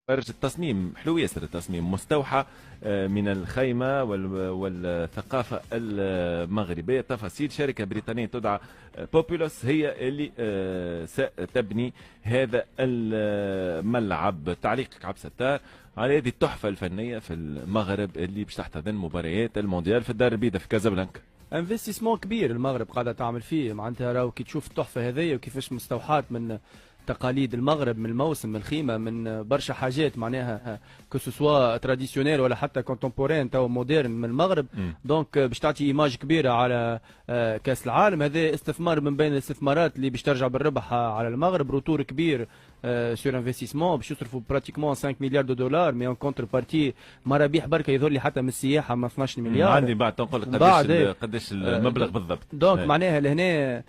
خارج التصميم حلو ياسر التصميم مستوحى من الخيمة والثقافة المغربية. تفاصيل شركة بريطانية تدعى بوبولوس هي اللي ستبني هذا الملعب. تعليقك عبد الستار على هذه التحفة الفنية في المغرب اللي باش تحتضن مباريات المونديال في الدار البيضاء في كازابلانكا؟ انفستيسمون كبير المغرب قاعده تعمل فيه، معناتها راهو كي تشوف التحفه هذيا وكيفاش مستوحاة من تقاليد المغرب، من الموسم، من الخيمه، من برشا حاجات معناها كو سوا تراديسيونيل ولا حتى كونتمبورين تو مودرن من المغرب. دونك باش تعطي ايماج كبيره على كاس العالم. هذا استثمار من بين الاستثمارات اللي باش ترجع بالربح على المغرب، روتور كبير سور انفستيسمون باش يصرفوا براتيكمون 5 مليار دولار، مي اون كونتر بارتي مرابيح بركه يظهر لي حتى من السياحه ما 12 مليار. عندي بعد تنقول قداش المبلغ بالضبط. دونك معناها لهنا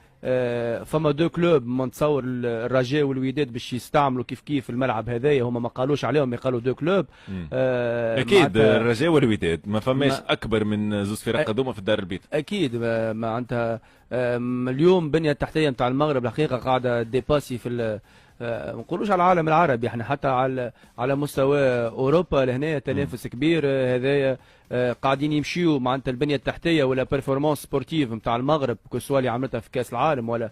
فما دو كلوب منتصور الرجاء والوداد باش يستعملوا كيف الملعب هذايا. هما ما قالوش عليهم، قالوا دو كلوب. اكيد الرجاء والوداد ما فماش اكبر من زوز فرق قدومه في الدار البيضاء. اكيد معناتها اليوم بنيه التحتيه نتاع المغرب الحقيقه قاعده ديباسي في ما نقولوش على العالم العربي، احنا حتى على مستوى اوروبا لهنا تنافس كبير. هذايا قاعدين يمشيوا معناتها البنيه التحتيه ولا بيرفورمانس سبورتيف نتاع المغرب كسوا اللي عملتها في كاس العالم ولا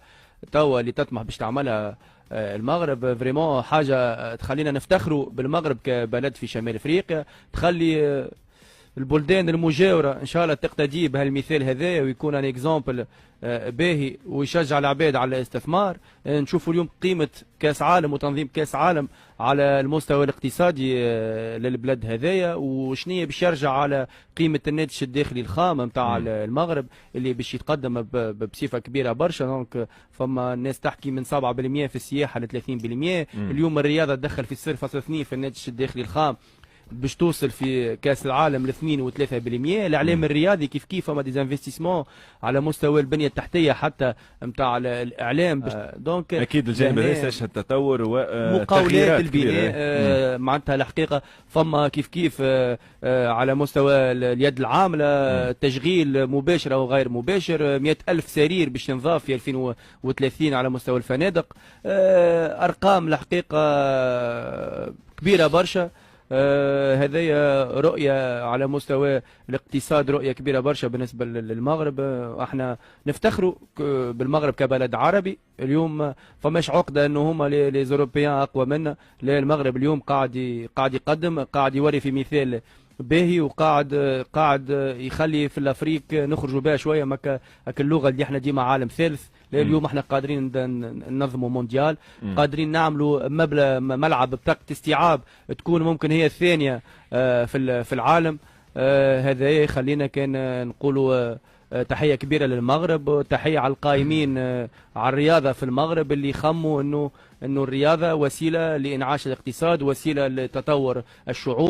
توا اللي تطمح باش تعملها المغرب. فريمون حاجه تخلينا نفتخروا بالمغرب كبلد في شمال افريقيا، تخلي البلدان المجاوره ان شاء الله تقتدي بهالمثال هذايا ويكون ان اكزامبل باهي ويشجع العباد على الاستثمار. نشوفوا اليوم قيمه كاس عالم وتنظيم كاس عالم على المستوى الاقتصادي للبلاد هذايا، وشنية باش يرجع على قيمه الناتج الداخلي الخام نتاع المغرب اللي باش يتقدم بصفه كبيره برشا. دونك فما الناس تحكي من 7% في السياحه ل 30%. اليوم الرياضه تدخل في 0.2 في الناتج الداخلي الخام باش توصل في كاس العالم ل 2 و3%. الاعلام الرياضي كيف فما ديزانفستيسمون على مستوى البنيه التحتيه حتى نتاع الاعلام. دونك اكيد الجانب الرئيسي يشهد تطور ومقاولات البناء معناتها الحقيقه فما كيف على مستوى اليد العامله تشغيل مباشر او غير مباشر. 100,000 سرير باش ينضاف في 2030 على مستوى الفنادق. ارقام الحقيقه كبيره برشا. هذه رؤية على مستوى الاقتصاد، رؤية كبيرة برشا بالنسبة للمغرب. احنا نفتخروا بالمغرب كبلد عربي. اليوم فماش عقدة انه هما لي زوروبيان اقوى منا. المغرب اليوم قاعد يقدم، قاعد يوري في مثال باهي، وقاعد يخلي في الافريق نخرجوا بها شويه مكا اللغه اللي احنا ديما عالم ثالث. اليوم احنا قادرين ننظموا مونديال، قادرين نعملوا ملعب بطاقه استيعاب تكون ممكن هي الثانيه في العالم. هذا يخلينا كان نقولوا تحيه كبيره للمغرب، تحيه على القائمين على الرياضه في المغرب اللي يخموا انه الرياضه وسيله لانعاش الاقتصاد، وسيله لتطور الشعوب.